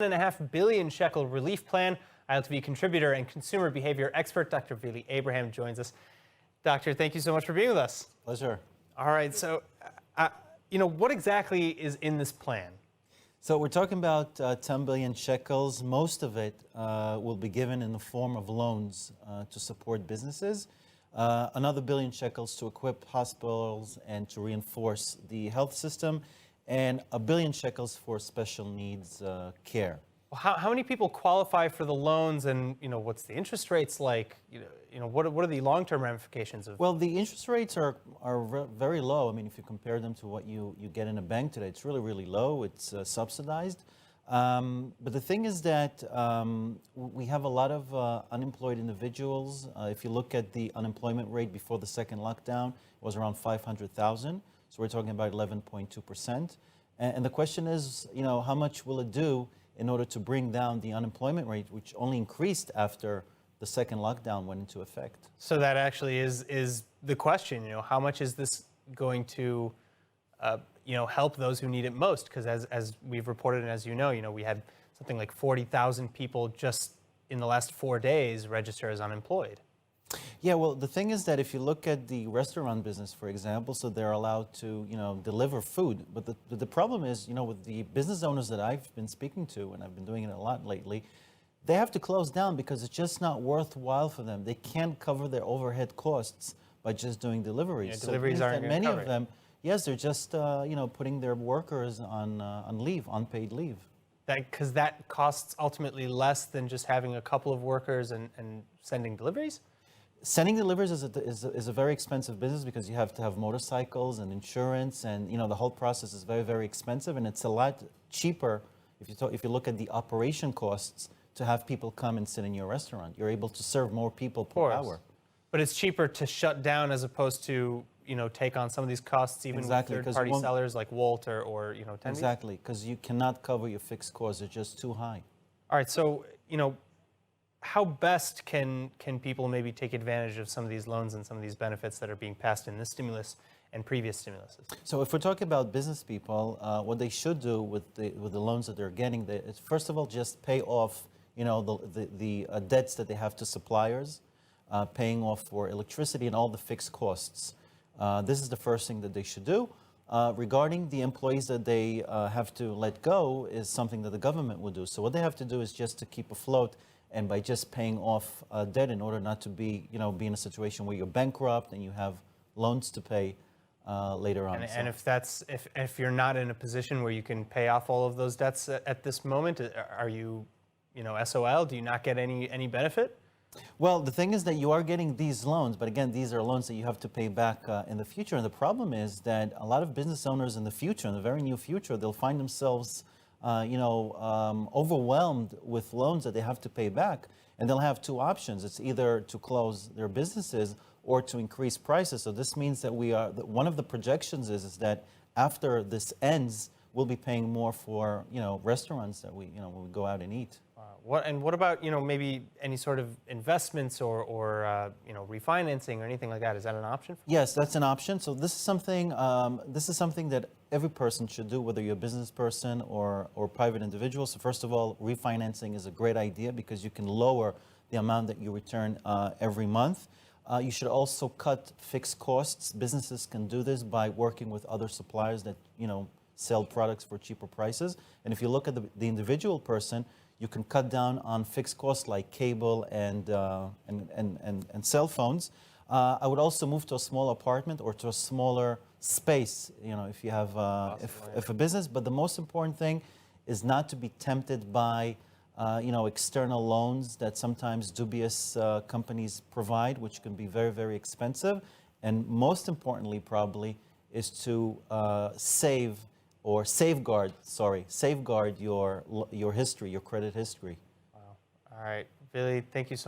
1.5 billion shekel relief plan. ILTV contributor and consumer behavior expert Dr. Vili Abraham joins us. Doctor, thank you so much for being with us. Pleasure. All right, so, what exactly is in this plan? So we're talking about 10 billion shekels. Most of it will be given in the form of loans to support businesses. Another billion shekels to equip hospitals and to reinforce the health system, and a billion shekels for special needs care. Well, how many people qualify for the loans, and what's the interest rates like? What are the long-term ramifications of? Well, the interest rates are very low. I mean, if you compare them to what you get in a bank today, it's really low. It's subsidized. But the thing is that we have a lot of unemployed individuals. If you look at the unemployment rate before the second lockdown, it was around 500,000. So we're talking about 11.2%. And the question is, how much will it do in order to bring down the unemployment rate, which only increased after the second lockdown went into effect? So that actually is the question. How much is this going to, help those who need it most? Because as we've reported and as we had something like 40,000 people just in the last 4 days register as unemployed. Yeah, well, the thing is that if you look at the restaurant business, for example, so they're allowed to, deliver food. But the problem is, with the business owners that I've been speaking to, and I've been doing it a lot lately, they have to close down because it's just not worthwhile for them. They can't cover their overhead costs by just doing deliveries. Yeah, deliveries aren't many covered. of them, yes, they're just, putting their workers on leave, unpaid leave. Because that costs ultimately less than just having a couple of workers and sending deliveries? Sending deliveries is a very expensive business because you have to have motorcycles and insurance, and the whole process is very expensive, and it's a lot cheaper if you look at the operation costs to have people come and sit in your restaurant. You're able to serve more people per hour. But it's cheaper to shut down as opposed to take on some of these costs even with third-party sellers like Wolt or 10B? Exactly, because you cannot cover your fixed costs; they're just too high. All right, so how best can people maybe take advantage of some of these loans and some of these benefits that are being passed in this stimulus and previous stimuluses? So if we're talking about business people, what they should do with the loans that they're getting, is first of all just pay off the debts that they have to suppliers, paying off for electricity and all the fixed costs. This is the first thing that they should do. Regarding the employees that they have to let go is something that the government will do. So what they have to do is just to keep afloat, and by just paying off debt in order not to be, be in a situation where you're bankrupt and you have loans to pay later on. And if you're not in a position where you can pay off all of those debts at this moment, are you, SOL? Do you not get any benefit? Well, the thing is that you are getting these loans, but again, these are loans that you have to pay back in the future. And the problem is that a lot of business owners in the future, in the very near future, they'll find themselves overwhelmed with loans that they have to pay back, and they'll have two options. It's either to close their businesses or to increase prices. So this means that one of the projections is that after this ends, we'll be paying more for restaurants that when we go out and eat. What about maybe any sort of investments or refinancing or anything like that? Is that an option? Yes, that's an option. So this is something that every person should do, whether you're a business person or private individual. So first of all, refinancing is a great idea because you can lower the amount that you return every month. You should also cut fixed costs. Businesses can do this by working with other suppliers that sell products for cheaper prices. And if you look at the individual person, you can cut down on fixed costs like cable and cell phones. I would also move to a small apartment or to a smaller space, if you have if a business. But the most important thing is not to be tempted by external loans that sometimes dubious companies provide, which can be very expensive. And most importantly, probably, is to safeguard your history, your credit history. Wow. All right, Vili, thank you so much.